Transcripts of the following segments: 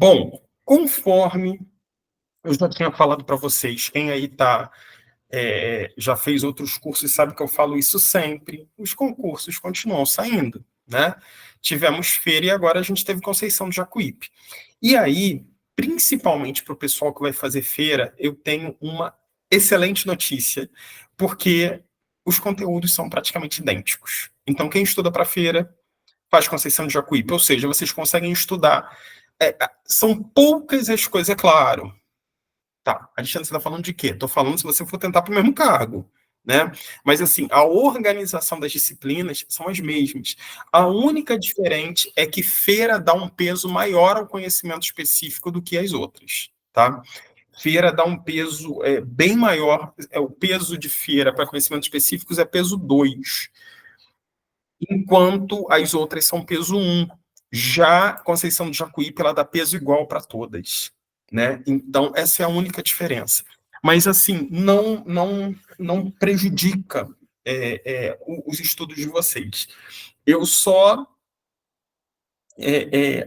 Bom, conforme eu já tinha falado para vocês, quem aí já fez outros cursos sabe que eu falo isso sempre, os concursos continuam saindo, né? Tivemos feira e agora a gente teve Conceição do Jacuípe. E aí, principalmente para o pessoal que vai fazer feira, eu tenho uma excelente notícia, porque os conteúdos são praticamente idênticos. Então, quem estuda para feira faz Conceição de Jacuípe, ou seja, vocês conseguem estudar. São poucas as coisas, é claro. Tá, Alexandre, você está falando de quê? Estou falando se você for tentar para o mesmo cargo, né? Mas, assim, a organização das disciplinas são as mesmas. A única diferente é que feira dá um peso maior ao conhecimento específico do que as outras, tá? Feira dá um peso bem maior, o peso de feira para conhecimentos específicos é peso 2, enquanto as outras são peso 1. Já Conceição do Jacuípe, ela dá peso igual para todas, né? Então, essa é a única diferença. Mas, assim, não prejudica os estudos de vocês. Eu só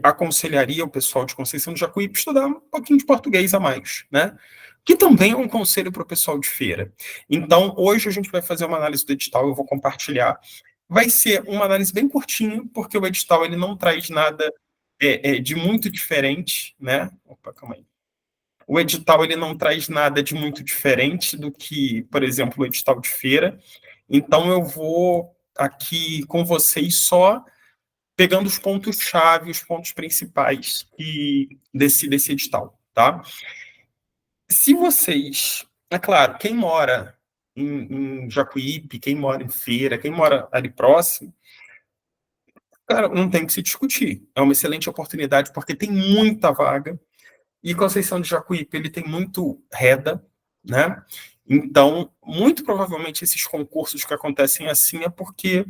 aconselharia o pessoal de Conceição do Jacuípe estudar um pouquinho de português a mais, né? Que também é um conselho para o pessoal de feira. Então, hoje a gente vai fazer uma análise do edital, eu vou compartilhar. Vai ser uma análise bem curtinha, porque o edital ele não traz nada de muito diferente, né? Opa, calma aí. O edital ele não traz nada de muito diferente do que, por exemplo, o edital de feira. Então, eu vou aqui com vocês só pegando os pontos-chave, os pontos principais desse edital, tá? Se vocês, é claro, quem mora em Jacuípe, quem mora em Feira, quem mora ali próximo, cara, não tem que se discutir. É uma excelente oportunidade porque tem muita vaga e Conceição de Jacuípe ele tem muito reda, né? Então, muito provavelmente esses concursos que acontecem assim é porque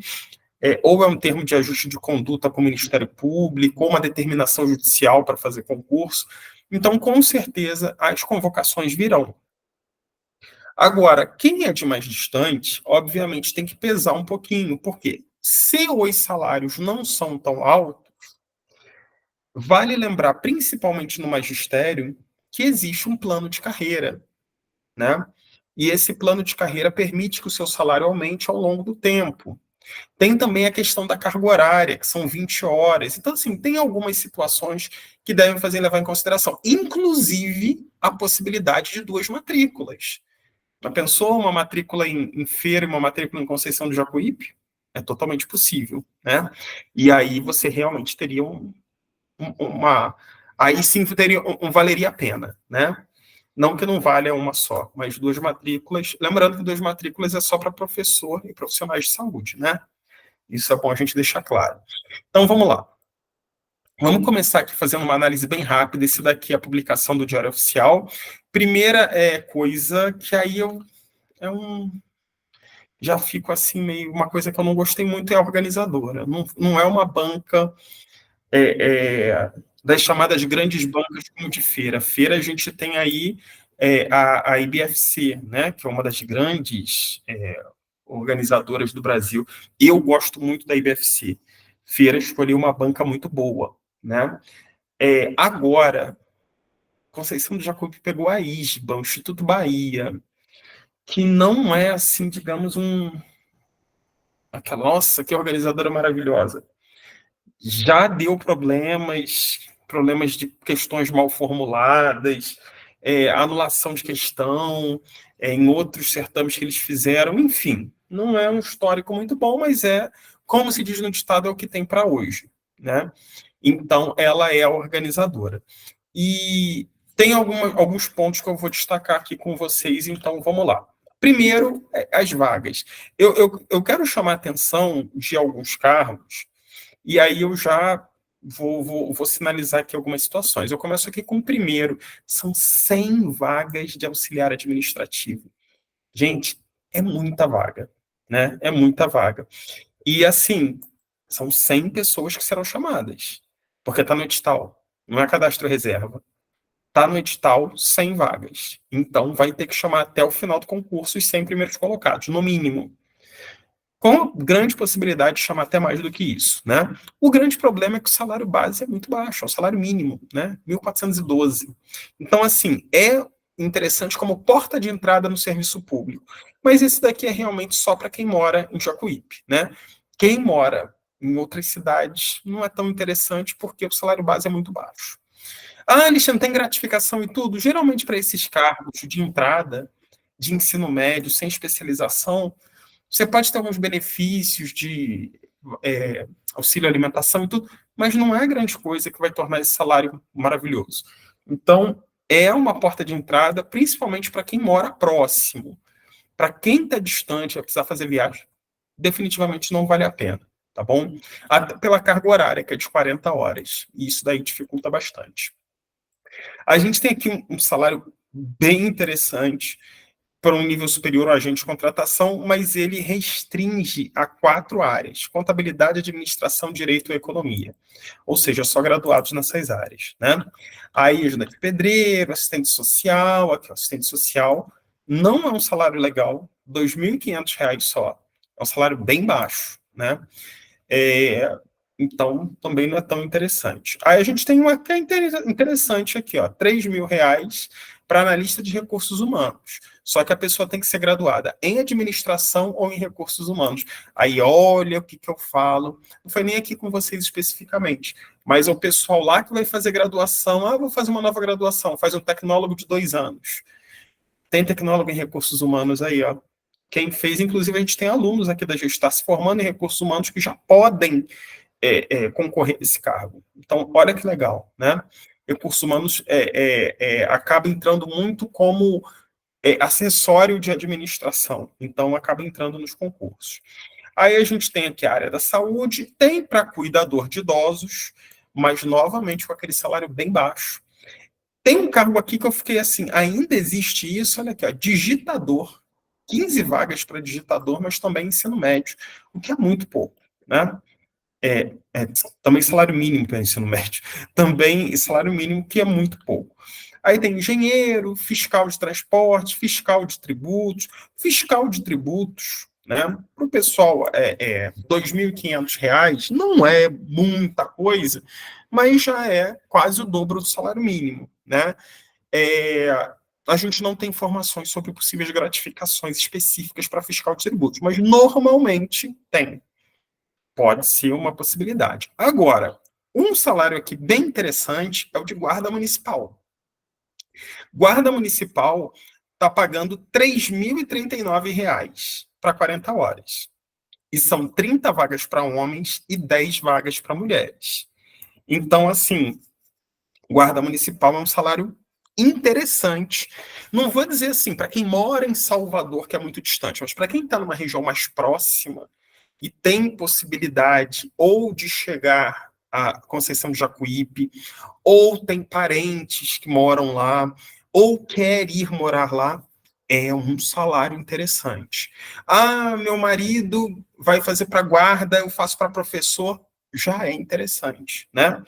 ou é um termo de ajuste de conduta com o Ministério Público, ou uma determinação judicial para fazer concurso. Então, com certeza, as convocações virão. Agora, quem é de mais distante, obviamente, tem que pesar um pouquinho, porque se os salários não são tão altos, vale lembrar, principalmente no magistério, que existe um plano de carreira, né? E esse plano de carreira permite que o seu salário aumente ao longo do tempo. Tem também a questão da carga horária, que são 20 horas. Então, assim, tem algumas situações que devem fazer levar em consideração, inclusive a possibilidade de duas matrículas. Já pensou uma matrícula em Feira e uma matrícula em Conceição do Jacuípe? É totalmente possível, né? E aí você realmente teria uma... Aí sim teria valeria a pena, né? Não que não valha uma só, mas duas matrículas. Lembrando que duas matrículas é só para professor e profissionais de saúde, né? Isso é bom a gente deixar claro. Então, vamos lá. Vamos começar aqui fazendo uma análise bem rápida. Esse daqui é a publicação do Diário Oficial. Primeira coisa que aí já fico assim meio... Uma coisa que eu não gostei muito é a organizadora. Não é uma banca das chamadas grandes bancas como de feira. Feira a gente tem aí a IBFC, né, que é uma das grandes organizadoras do Brasil. Eu gosto muito da IBFC. Feira escolheu uma banca muito boa, né? Agora, Conceição do Jacuípe pegou a ISBA, o Instituto Bahia, que não é assim, digamos, nossa, que organizadora maravilhosa. Já deu problemas de questões mal formuladas, anulação de questão, em outros certames que eles fizeram, enfim, não é um histórico muito bom, mas como se diz no ditado, é o que tem para hoje, né? Então, ela é a organizadora. E tem alguns pontos que eu vou destacar aqui com vocês, então vamos lá. Primeiro, as vagas. Eu quero chamar a atenção de alguns cargos, e aí eu já vou sinalizar aqui algumas situações. Eu começo aqui com o primeiro. São 100 vagas de auxiliar administrativo. Gente, é muita vaga, né? É muita vaga. E, assim, são 100 pessoas que serão chamadas, porque está no edital, não é cadastro reserva. Está no edital 100 vagas. Então, vai ter que chamar até o final do concurso os 100 primeiros colocados, no mínimo. com grande possibilidade de chamar até mais do que isso, né? O grande problema é que o salário base é muito baixo, é o salário mínimo, né? 1.412. Então, assim, é interessante como porta de entrada no serviço público. Mas esse daqui é realmente só para quem mora em Jacuípe, né? Quem mora em outras cidades não é tão interessante porque o salário base é muito baixo. Ah, Alexandre, tem gratificação e tudo? Geralmente para esses cargos de entrada, de ensino médio, sem especialização, você pode ter alguns benefícios de auxílio alimentação e tudo, mas não é grande coisa que vai tornar esse salário maravilhoso. Então, é uma porta de entrada, principalmente para quem mora próximo. Para quem está distante, vai precisar fazer viagem, definitivamente não vale a pena, tá bom? Até pela carga horária, que é de 40 horas. E isso daí dificulta bastante. A gente tem aqui um salário bem interessante para um nível superior ao agente de contratação, mas ele restringe a 4 áreas: contabilidade, administração, direito e economia. Ou seja, só graduados nessas áreas, né? Aí, ajudante de pedreiro, assistente social, aqui, assistente social, não é um salário legal, R$ 2.500 só. É um salário bem baixo, né? Então, também não é tão interessante. Aí a gente tem uma que é interessante aqui, ó, R$ 3.000 para analista de recursos humanos. Só que a pessoa tem que ser graduada em administração ou em recursos humanos. Aí, olha o que eu falo. Não foi nem aqui com vocês especificamente, mas é o pessoal lá que vai fazer graduação. Ah, vou fazer uma nova graduação. Faz um tecnólogo de 2 anos. Tem tecnólogo em recursos humanos aí, ó. Quem fez, inclusive, a gente tem alunos aqui da gente está se formando em recursos humanos que já podem concorrer a esse cargo. Então, olha que legal, né? Recursos humanos acaba entrando muito como acessório de administração, então acaba entrando nos concursos. Aí a gente tem aqui a área da saúde, tem para cuidador de idosos, mas novamente com aquele salário bem baixo. Tem um cargo aqui que eu fiquei assim, ainda existe isso, olha aqui, ó, digitador. 15 vagas para digitador, mas também ensino médio, o que é muito pouco, né? Também salário mínimo para ensino médio. Também salário mínimo, que é muito pouco. Aí tem engenheiro, fiscal de transporte, fiscal de tributos, né? Para o pessoal, R$ 2.500 não é muita coisa, mas já é quase o dobro do salário mínimo, né? A gente não tem informações sobre possíveis gratificações específicas para fiscal de tributos, mas normalmente tem. Pode ser uma possibilidade. Agora, um salário aqui bem interessante é o de guarda municipal. Guarda municipal está pagando R$ 3.039 para 40 horas. E são 30 vagas para homens e 10 vagas para mulheres. Então, assim, guarda municipal é um salário interessante. Não vou dizer assim, para quem mora em Salvador, que é muito distante, mas para quem está numa região mais próxima, e tem possibilidade ou de chegar à Conceição de Jacuípe, ou tem parentes que moram lá, ou quer ir morar lá, é um salário interessante. Ah, meu marido vai fazer para guarda, eu faço para professor, já é interessante, né?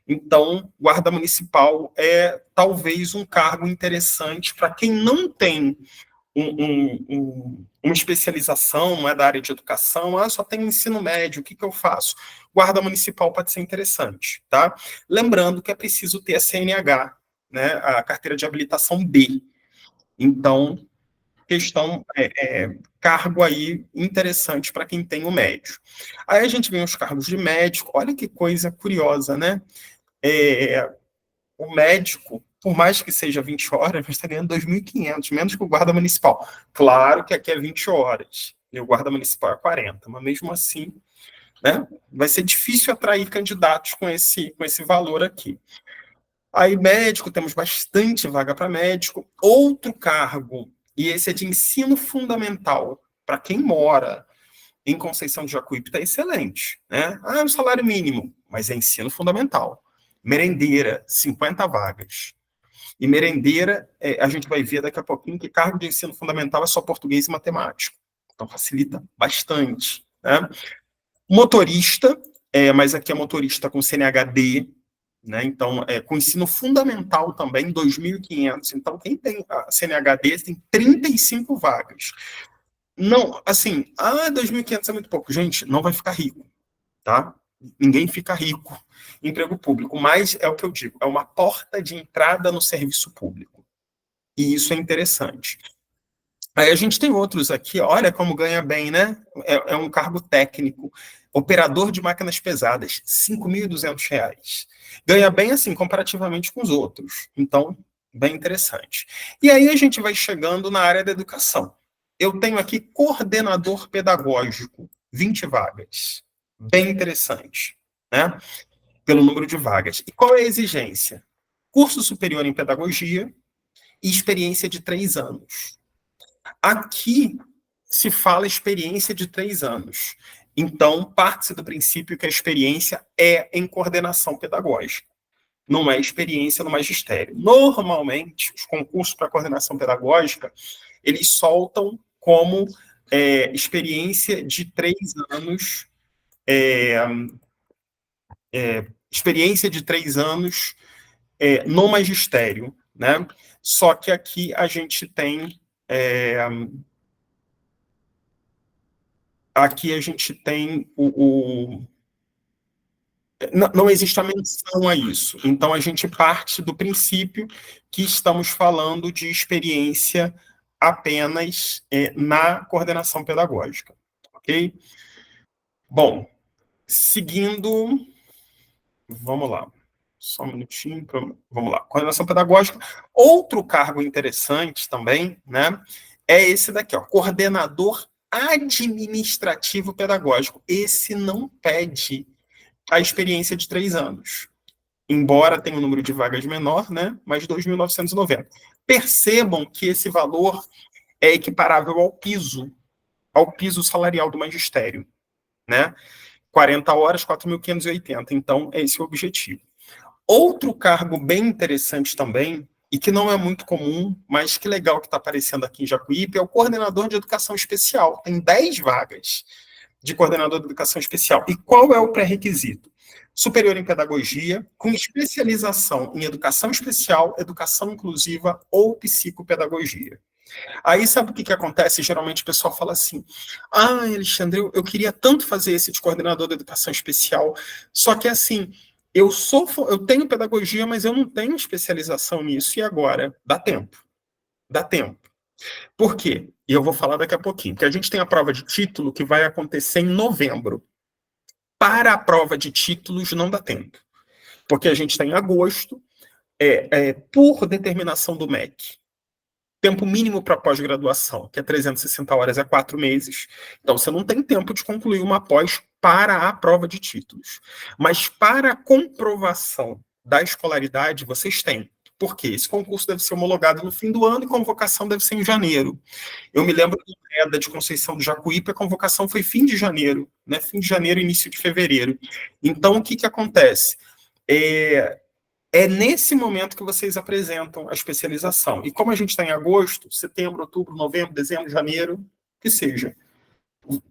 Então, guarda municipal é talvez um cargo interessante para quem não tem uma especialização, não é da área de educação, só tem ensino médio, o que eu faço? Guarda municipal pode ser interessante, tá? Lembrando que é preciso ter a CNH, né, a carteira de habilitação B. Então, cargo aí interessante para quem tem o médio. Aí a gente vem os cargos de médico, olha que coisa curiosa, né? O médico, por mais que seja 20 horas, está ganhando 2.500, menos que o guarda municipal. Claro que aqui é 20 horas, e o guarda municipal é 40, mas mesmo assim, né, vai ser difícil atrair candidatos com esse valor aqui. Aí, médico, temos bastante vaga para médico. Outro cargo, e esse é de ensino fundamental, para quem mora em Conceição de Jacuípe, está excelente, né? É um salário mínimo, mas é ensino fundamental. Merendeira, 50 vagas. E merendeira, a gente vai ver daqui a pouquinho que cargo de ensino fundamental é só português e matemática. Então, facilita bastante, né? Motorista, mas aqui é motorista com CNHD, né? Então, com ensino fundamental também, 2.500. Então, quem tem a CNHD tem 35 vagas. Não, assim, 2.500 é muito pouco. Gente, não vai ficar rico, tá? Ninguém fica rico em emprego público, mas é o que eu digo, é uma porta de entrada no serviço público. E isso é interessante. Aí a gente tem outros aqui, olha como ganha bem, né? É um cargo técnico, operador de máquinas pesadas, R$ 5.200. Ganha bem, assim, comparativamente com os outros. Então, bem interessante. E aí a gente vai chegando na área da educação. Eu tenho aqui coordenador pedagógico, 20 vagas. Bem interessante, né? Pelo número de vagas. E qual é a exigência? Curso superior em pedagogia e experiência de 3 anos. Aqui se fala experiência de 3 anos. Então, parte-se do princípio que a experiência é em coordenação pedagógica, não é experiência no magistério. Normalmente, os concursos para coordenação pedagógica, eles soltam como experiência de 3 anos, é, experiência de 3 anos no magistério, né? Só que aqui a gente tem não existe a menção a isso. Então, a gente parte do princípio que estamos falando de experiência apenas na coordenação pedagógica. Ok? Bom, seguindo, vamos lá. Só um minutinho. Vamos lá. Coordenação pedagógica. Outro cargo interessante também, né? É esse daqui, ó, coordenador administrativo pedagógico. Esse não pede a experiência de 3 anos. Embora tenha um número de vagas menor, né? Mas 2.990. Percebam que esse valor é equiparável ao piso salarial do magistério, né? 40 horas, 4.580. Então, é esse o objetivo. Outro cargo bem interessante também, e que não é muito comum, mas que legal que está aparecendo aqui em Jacuípe, é o coordenador de educação especial. Tem 10 vagas de coordenador de educação especial. E qual é o pré-requisito? Superior em pedagogia, com especialização em educação especial, educação inclusiva ou psicopedagogia. Aí sabe o que acontece? Geralmente o pessoal fala assim: Alexandre, eu queria tanto fazer esse de coordenador de educação especial, só que assim, eu tenho pedagogia, mas eu não tenho especialização nisso, e agora? Dá tempo. Dá tempo. Por quê? E eu vou falar daqui a pouquinho, porque a gente tem a prova de título que vai acontecer em novembro. Para a prova de títulos não dá tempo, porque a gente está em agosto, por determinação do MEC. Tempo mínimo para pós-graduação, que é 360 horas, é 4 meses. Então, você não tem tempo de concluir uma pós para a prova de títulos. Mas para a comprovação da escolaridade, vocês têm. Por quê? Esse concurso deve ser homologado no fim do ano e convocação deve ser em janeiro. Eu me lembro do EDA de Conceição do Jacuípe, a convocação foi fim de janeiro, né? Fim de janeiro, início de fevereiro. Então, o que acontece? É nesse momento que vocês apresentam a especialização. E como a gente está em agosto, setembro, outubro, novembro, dezembro, janeiro, que seja.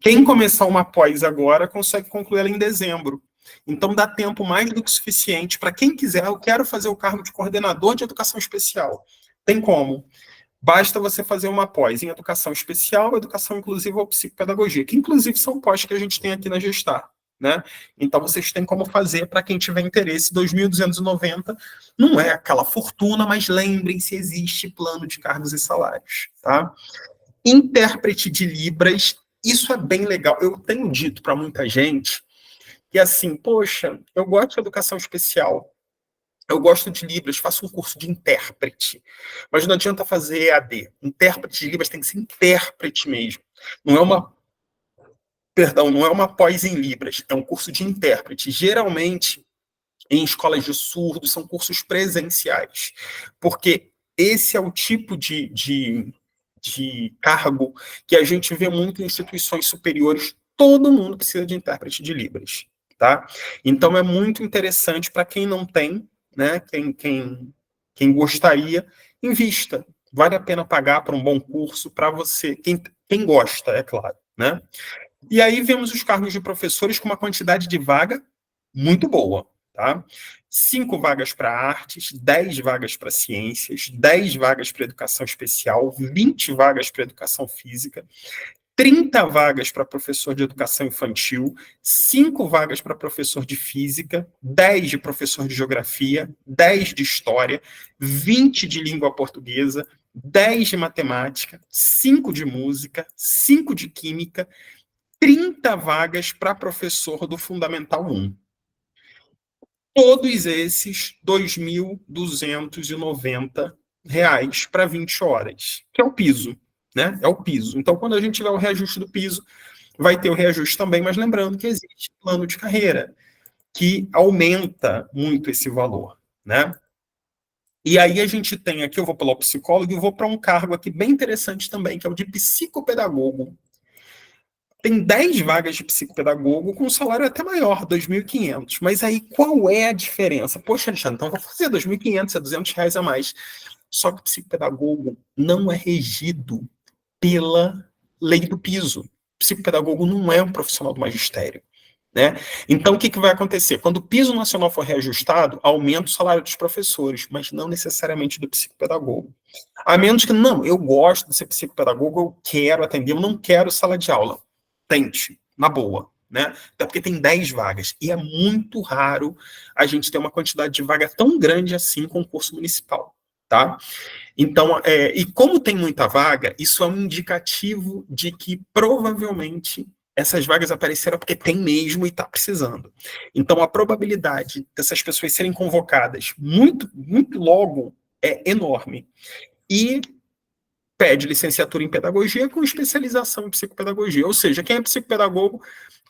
Quem começar uma pós agora consegue concluir ela em dezembro. Então dá tempo mais do que suficiente para quem quiser. Eu quero fazer o cargo de coordenador de educação especial. Tem como. Basta você fazer uma pós em educação especial, educação inclusiva ou psicopedagogia, que inclusive são pós que a gente tem aqui na Gestar. Né? Então vocês têm como fazer para quem tiver interesse. 2.290 não é aquela fortuna, mas lembrem-se, existe plano de cargos e salários. Tá? Intérprete de Libras, isso é bem legal. Eu tenho dito para muita gente que assim, poxa, eu gosto de educação especial, eu gosto de Libras, faço um curso de intérprete, mas não adianta fazer EAD. Intérprete de Libras tem que ser intérprete mesmo. Não é uma não é uma pós em Libras, é um curso de intérprete. Geralmente, em escolas de surdos, são cursos presenciais, porque esse é o tipo de cargo que a gente vê muito em instituições superiores. Todo mundo precisa de intérprete de Libras, tá? Então, é muito interessante para quem não tem, né? Quem gostaria, invista. Vale a pena pagar para um bom curso para você, quem gosta, é claro, né? E aí vemos os cargos de professores com uma quantidade de vaga muito boa, tá? 5 vagas para artes, 10 vagas para ciências, 10 vagas para educação especial, 20 vagas para educação física, 30 vagas para professor de educação infantil, 5 vagas para professor de física, 10 de professor de geografia, 10 de história, 20 de língua portuguesa, 10 de matemática, 5 de música, 5 de química, 30 vagas para professor do Fundamental 1. Todos esses R$ 2.290 para 20 horas, que é o piso, né? É o piso. Então, quando a gente tiver o reajuste do piso, vai ter o reajuste também, mas lembrando que existe plano de carreira, que aumenta muito esse valor, né? E aí a gente tem aqui, eu vou pelo psicólogo e vou para um cargo aqui bem interessante também, que é o de psicopedagogo. Tem 10 vagas de psicopedagogo com um salário até maior, 2.500. Mas aí qual é a diferença? Poxa, Alexandre, então vou fazer 2.500, é R$ 200 a mais. Só que o psicopedagogo não é regido pela lei do piso. O psicopedagogo não é um profissional do magistério, né? Então, o que vai acontecer? Quando o piso nacional for reajustado, aumenta o salário dos professores, mas não necessariamente do psicopedagogo. A menos que, não, eu gosto de ser psicopedagogo, eu quero atender, eu não quero sala de aula. Tente, na boa, né? Até porque tem 10 vagas, e é muito raro a gente ter uma quantidade de vaga tão grande assim em concurso municipal, tá? Então, e como tem muita vaga, isso é um indicativo de que provavelmente essas vagas apareceram porque tem mesmo e está precisando. Então, a probabilidade dessas pessoas serem convocadas muito, muito logo é enorme. E pede licenciatura em pedagogia com especialização em psicopedagogia. Ou seja, quem é psicopedagogo,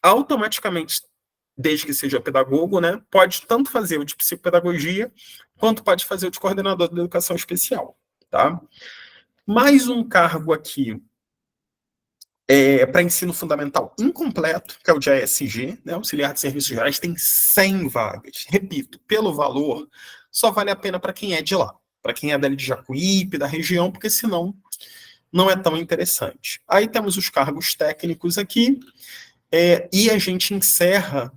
automaticamente, desde que seja pedagogo, né, pode tanto fazer o de psicopedagogia, quanto pode fazer o de coordenador de educação especial. Tá? Mais um cargo aqui para ensino fundamental incompleto, que é o de ASG, né, Auxiliar de Serviços Gerais, tem 100 vagas. Repito, pelo valor, só vale a pena para quem é de lá, para quem é dali de Jacuípe, da região, porque senão não é tão interessante. Aí temos os cargos técnicos aqui, e a gente encerra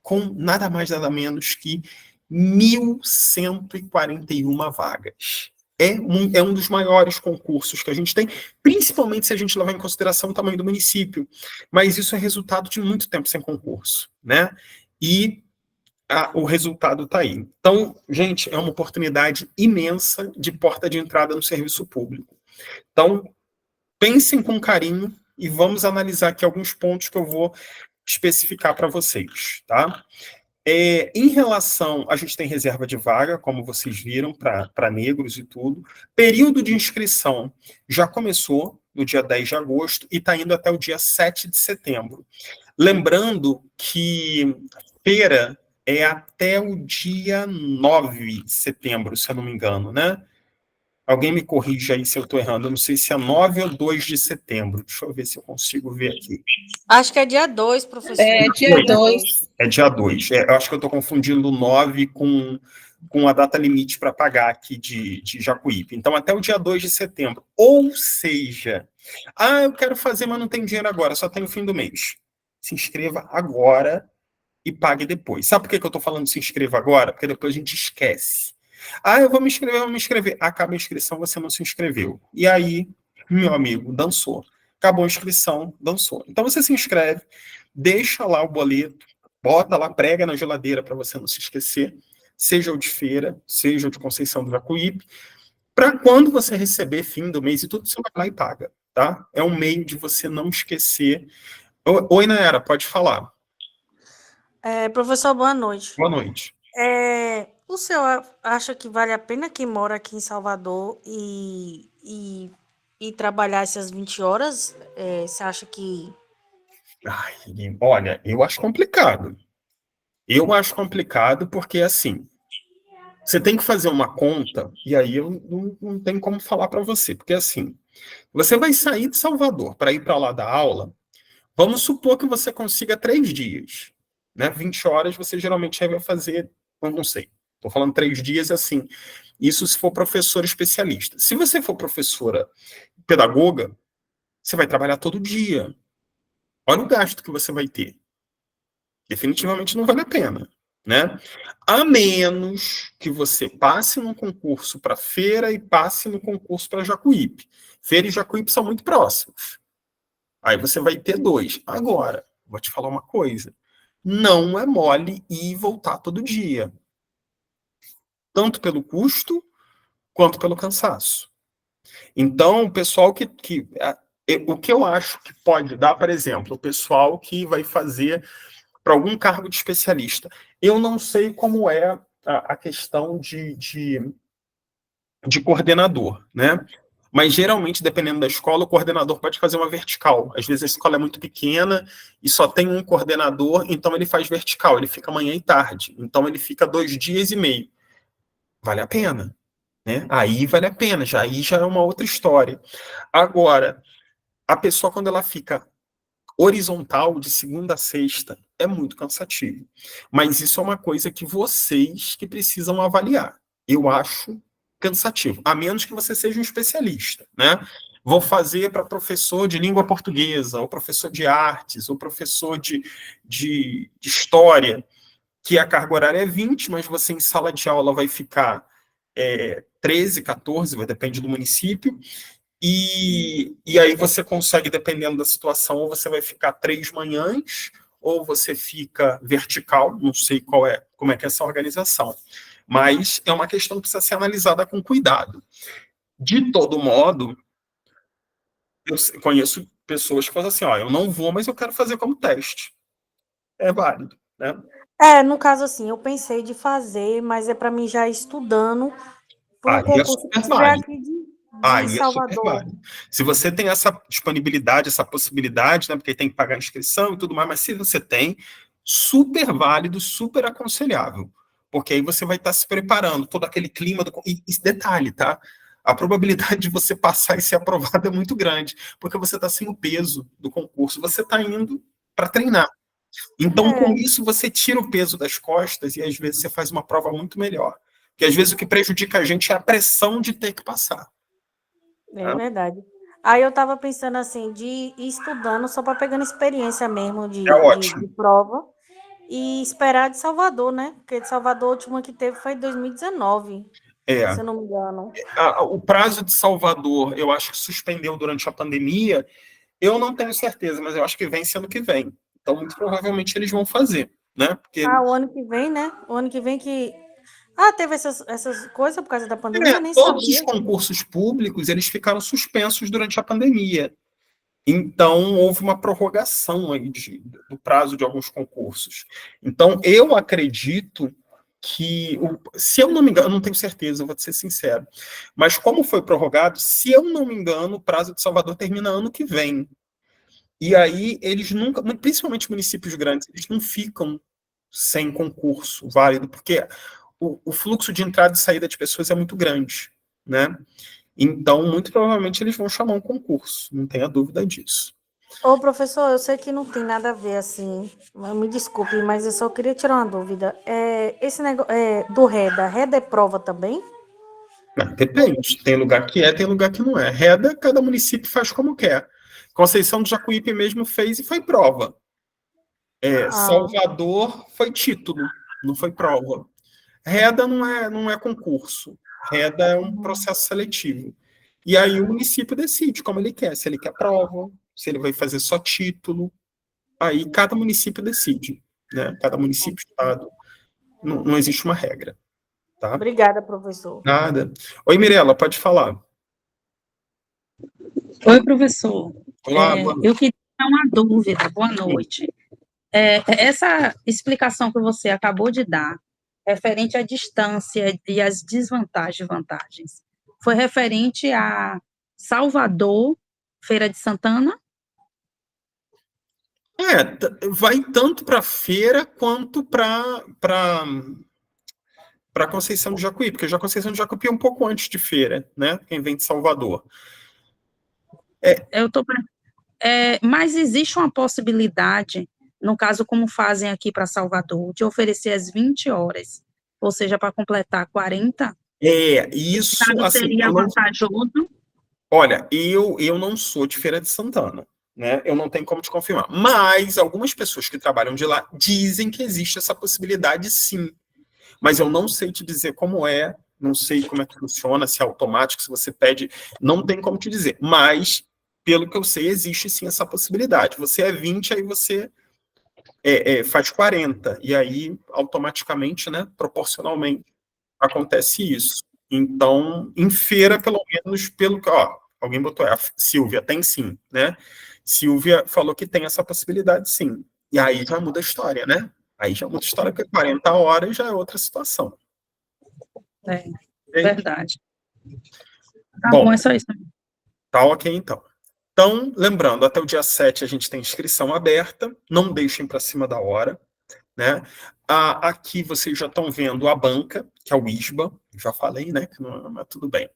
com nada mais, nada menos que 1.141 vagas. É um dos maiores concursos que a gente tem, principalmente se a gente levar em consideração o tamanho do município. Mas isso é resultado de muito tempo sem concurso, né? E o resultado está aí. Então, gente, é uma oportunidade imensa de porta de entrada no serviço público. Então, pensem com carinho e vamos analisar aqui alguns pontos que eu vou especificar para vocês, tá? Em relação, a gente tem reserva de vaga, como vocês viram, para negros e tudo. Período de inscrição já começou no dia 10 de agosto e está indo até o dia 7 de setembro. Lembrando que feira é até o dia 9 de setembro, se eu não me engano, né? Alguém me corrija aí se eu estou errando. Eu não sei se é 9 ou 2 de setembro. Deixa eu ver se eu consigo ver aqui. Acho que é dia 2, professor. É dia 2. É dia 2. Eu acho que eu estou confundindo o 9 com a data limite para pagar aqui de Jacuípe. Então, até o dia 2 de setembro. Ou seja, eu quero fazer, mas não tenho dinheiro agora, só tem o fim do mês. Se inscreva agora e pague depois. Sabe por que eu estou falando se inscreva agora? Porque depois a gente esquece. Eu vou me inscrever. Acaba a inscrição, você não se inscreveu. E aí, meu amigo, dançou. Acabou a inscrição, dançou. Então você se inscreve, deixa lá o boleto, bota lá, prega na geladeira para você não se esquecer, seja o de feira, seja o de Conceição do Jacuípe, para quando você receber fim do mês e tudo, você vai lá e paga, tá? É um meio de você não esquecer. Oi, Nayara, pode falar. Professor, boa noite. Boa noite. O senhor acha que vale a pena quem mora aqui em Salvador e trabalhar essas 20 horas? Você acha que... Olha, eu acho complicado. Eu acho complicado porque, assim, você tem que fazer uma conta, e aí eu não tenho como falar para você, porque, assim, você vai sair de Salvador para ir para lá dar aula, vamos supor que você consiga 3 dias, né? 20 horas você geralmente vai fazer, eu não sei, estou falando 3 dias, assim, isso se for professor especialista. Se você for professora pedagoga, você vai trabalhar todo dia. Olha o gasto que você vai ter. Definitivamente não vale a pena, né? A menos que você passe num concurso para Feira e passe no concurso para Jacuípe. Feira e Jacuípe são muito próximos. Aí você vai ter 2. Agora, vou te falar uma coisa. Não é mole ir e voltar todo dia. Tanto pelo custo, quanto pelo cansaço. Então, o pessoal o que eu acho que pode dar, por exemplo, o pessoal que vai fazer para algum cargo de especialista. Eu não sei como é a questão de coordenador, né? Mas geralmente, dependendo da escola, o coordenador pode fazer uma vertical. Às vezes a escola é muito pequena e só tem um coordenador, então ele faz vertical, ele fica manhã e tarde. Então ele fica 2 dias e meio. Vale a pena, né? Aí vale a pena, aí já é uma outra história. Agora, a pessoa, quando ela fica horizontal, de segunda a sexta, é muito cansativo. Mas isso é uma coisa que vocês que precisam avaliar. Eu acho cansativo, a menos que você seja um especialista, né? Vou fazer para professor de língua portuguesa, ou professor de artes, ou professor de história, que a carga horária é 20, mas você em sala de aula vai ficar 13, 14, depende do município, e aí você consegue, dependendo da situação, ou você vai ficar 3 manhãs, ou você fica vertical, não sei como é que é essa organização. Mas é uma questão que precisa ser analisada com cuidado. De todo modo, eu conheço pessoas que falam assim, ó, eu não vou, mas eu quero fazer como teste. É válido, né? No caso assim, eu pensei de fazer, mas é para mim já ir estudando para um Aí é concurso que super tiver válido. aqui de Aí é super Salvador. válido. Se você tem essa disponibilidade, essa possibilidade, né, porque tem que pagar a inscrição e tudo mais, mas se você tem, super válido, super aconselhável. Porque aí você vai estar se preparando, todo aquele clima do. E detalhe, tá? A probabilidade de você passar e ser aprovado é muito grande, porque você está sem o peso do concurso, você está indo para treinar. Então, com É, isso, você tira o peso das costas e às vezes você faz uma prova muito melhor. Porque às vezes o que prejudica a gente é a pressão de ter que passar. é Tá? verdade. Aí eu estava pensando assim, de ir estudando só para pegando experiência mesmo É de ótimo. prova e esperar de Salvador, né? Porque de Salvador, a última que teve foi em 2019, se É. eu não me engano. O prazo de Salvador, eu acho que suspendeu durante a pandemia. Eu não tenho certeza, mas eu acho que vem sendo que vem. Então, muito provavelmente eles vão fazer, né? Porque Ah, o ano que vem, né? O ano que vem que. Ah, teve essas coisas por causa da pandemia, eu nem todos os sabia. concursos públicos eles ficaram suspensos durante a pandemia. Então, houve uma prorrogação aí do prazo de alguns concursos. Então, eu acredito que, se eu não me engano, eu não tenho certeza, eu vou ser sincero, mas como foi prorrogado, se eu não me engano, o prazo de Salvador termina ano que vem. E aí, eles nunca, principalmente municípios grandes, eles não ficam sem concurso válido, porque o fluxo de entrada e saída de pessoas é muito grande, né? Então, muito provavelmente, eles vão chamar um concurso, não tenha dúvida disso. Ô, professor, eu sei que não tem nada a ver assim, me desculpe, mas eu só queria tirar uma dúvida. Esse negócio do REDA, REDA é prova também? Depende, tem lugar que é, tem lugar que não é. Reda, cada município faz como quer. Conceição do Jacuípe mesmo fez e foi prova. Ah, Salvador foi título, não foi prova. Reda não é concurso. Reda é um processo seletivo. E aí o município decide como ele quer, se ele quer prova, se ele vai fazer só título. Aí cada município decide, né? Cada município, estado, não existe uma regra, tá? obrigada, professor. Nada. Oi, Mirela, pode falar. Oi, professor. Olá, boa Eu noite. queria tirar uma dúvida. Boa noite. Essa explicação que você acabou de dar, referente à distância e às desvantagens e vantagens, foi referente a Salvador, Feira de Santana? Vai tanto para feira quanto para Conceição do Jacuí, porque já Conceição do Jacuí é um pouco antes de feira, né? Quem vem de Salvador. Eu tô, mas existe uma possibilidade, no caso, como fazem aqui para Salvador, de oferecer às 20 horas, ou seja, para completar 40? Isso, Caso assim, seria eu não. vantajoso? Olha, eu não sou de Feira de Santana, né? Eu não tenho como te confirmar. Mas algumas pessoas que trabalham de lá dizem que existe essa possibilidade, sim. Mas eu não sei te dizer como é, não sei como é que funciona, se é automático, se você pede, não tem como te dizer. Mas pelo que eu sei, existe sim essa possibilidade. Você é 20, aí você faz 40, e aí automaticamente, né, proporcionalmente, acontece isso. Então, em feira, pelo menos, pelo que, ó, alguém botou, a Silvia, tem sim, né? Silvia falou que tem essa possibilidade, sim. E aí já muda a história, né? Aí já muda a história, porque 40 horas já é outra situação. É, Ok? verdade. Tá bom, Bom, é só isso. tá ok, então. Então, lembrando, até o dia 7 a gente tem inscrição aberta, não deixem para cima da hora, né? Aqui vocês já estão vendo a banca, que é o ISBA, já falei, né? Que não, mas tudo bem.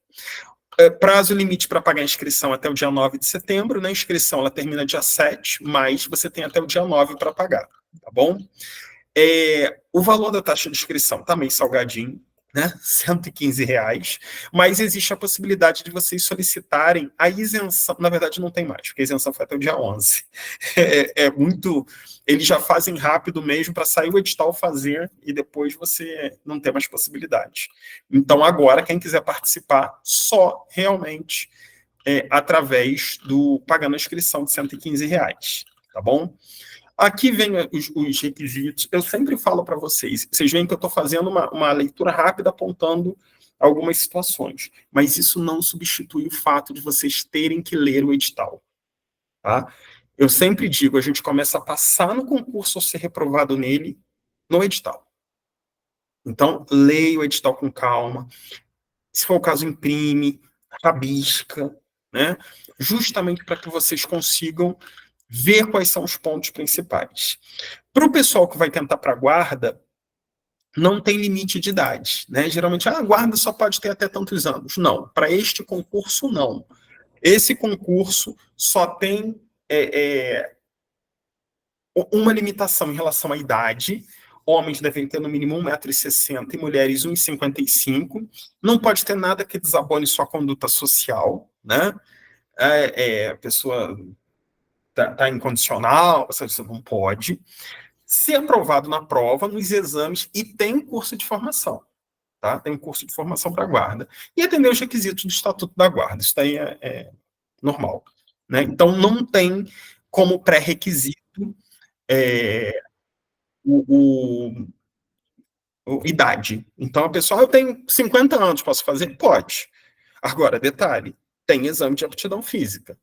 Prazo limite para pagar a inscrição até o dia 9 de setembro, né? A inscrição ela termina dia 7, mas você tem até o dia 9 para pagar, tá bom? O valor da taxa de inscrição está meio salgadinho, né? R$ 115, mas existe a possibilidade de vocês solicitarem a isenção. Na verdade, não tem mais, porque a isenção foi até o dia 11. Muito. Eles já fazem rápido mesmo para sair o edital fazer e depois você não ter mais possibilidade. Então, agora, quem quiser participar, só realmente através do pagando a inscrição de R$ 115, tá bom? Aqui vem os requisitos. Eu sempre falo para vocês. Vocês veem que eu estou fazendo uma leitura rápida apontando algumas situações. Mas isso não substitui o fato de vocês terem que ler o edital. Tá? Eu sempre digo, a gente começa a passar no concurso ou ser reprovado nele no edital. Então, leia o edital com calma. Se for o caso, imprime, rabisca, né? Justamente para que vocês consigam ver quais são os pontos principais. Para o pessoal que vai tentar para a guarda, não tem limite de idade, né? Geralmente, a guarda só pode ter até tantos anos. Não, para este concurso, não. Esse concurso só tem uma limitação em relação à idade. Homens devem ter no mínimo 1,60 m e mulheres 1,55 m. Não pode ter nada que desabone sua conduta social, né? A pessoa tá incondicional, você não pode. Ser aprovado na prova, nos exames, e tem curso de formação, tá? Tem um curso de formação para guarda. E atender os requisitos do Estatuto da Guarda, isso daí é normal, né? Então, não tem como pré-requisito o idade. Então, a pessoa, eu tenho 50 anos, posso fazer? Pode. Agora, detalhe, tem exame de aptidão física.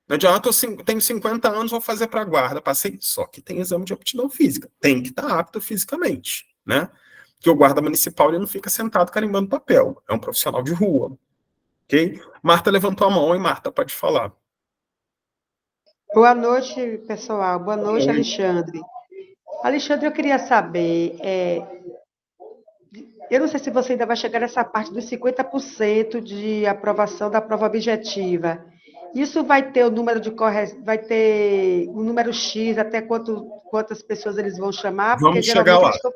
Não adianta, eu tenho 50 anos, vou fazer para a guarda, passei. Só que tem exame de aptidão física. Tem que estar apto fisicamente, né? Porque o guarda municipal ele não fica sentado carimbando papel. É um profissional de rua. Ok? Marta levantou a mão, e Marta, pode falar. Boa noite, pessoal. Boa noite, Alexandre. Alexandre, eu queria saber, eu não sei se você ainda vai chegar nessa parte dos 50% de aprovação da prova objetiva. Isso vai ter o número de vai ter um número X, até quantas pessoas eles vão chamar? Porque Vamos chegar geralmente lá. eles estão.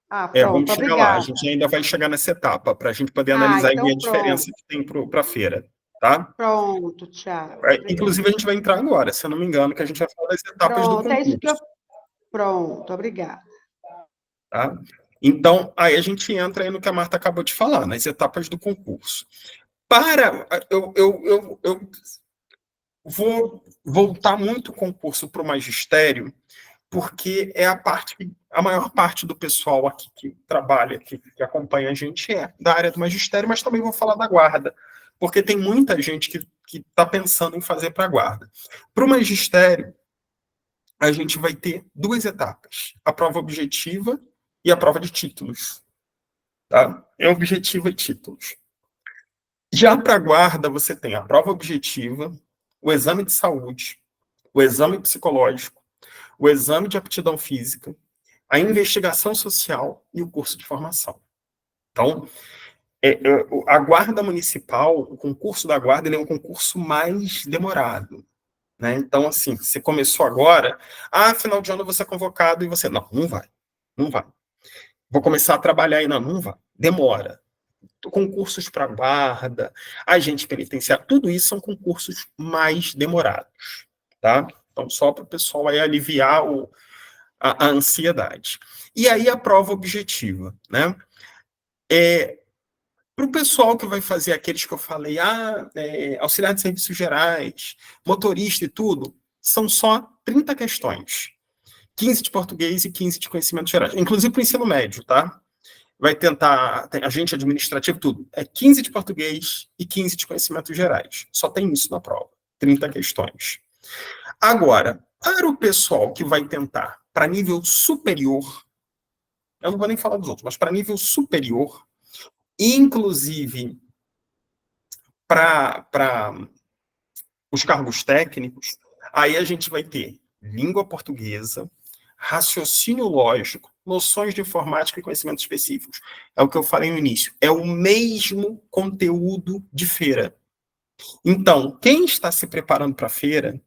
Ah, Vamos pronto, chegar lá. A obrigada. gente ainda vai chegar nessa etapa, para a gente poder analisar e ver a Então diferença pronto. que tem para a feira. Tá? Pronto, tchau. Obrigada. Inclusive, a gente vai entrar agora, se eu não me engano, que a gente vai falar das etapas do Pronto, é isso que eu. concurso. Pronto, obrigada. Tá? Então, aí a gente entra aí no que a Marta acabou de falar, nas etapas do concurso. Eu vou voltar muito o concurso para o magistério, porque é a maior parte do pessoal aqui que trabalha, que acompanha a gente é da área do magistério, mas também vou falar da guarda, porque tem muita gente que está pensando em fazer para a guarda. Para o magistério, a gente vai ter duas etapas, a prova objetiva e a prova de títulos. Tá? É objetiva e títulos. Já para a guarda, você tem a prova objetiva, o exame de saúde, o exame psicológico, o exame de aptidão física, a investigação social e o curso de formação. Então, a guarda municipal, o concurso da guarda, ele é um concurso mais demorado. Né? Então, assim, você começou agora, final de ano você é convocado e você, não vai, não vai. Vou começar a trabalhar aí, não vai, demora. Concursos para guarda, agente penitenciário, tudo isso são concursos mais demorados, tá? Então, só para o pessoal aí aliviar a ansiedade. E aí a prova objetiva, né? Para o pessoal que vai fazer aqueles que eu falei, auxiliar de serviços gerais, motorista e tudo, são só 30 questões. 15 de português e 15 de conhecimentos gerais. Inclusive para o ensino médio, tá? Vai tentar, tem agente administrativo, tudo. É 15 de português e 15 de conhecimentos gerais. Só tem isso na prova. 30 questões. Agora, para o pessoal que vai tentar para nível superior, eu não vou nem falar dos outros, mas para nível superior, inclusive para os cargos técnicos, aí a gente vai ter língua portuguesa, raciocínio lógico, noções de informática e conhecimentos específicos. É o que eu falei no início. É o mesmo conteúdo de feira. Então, quem está se preparando para a feira,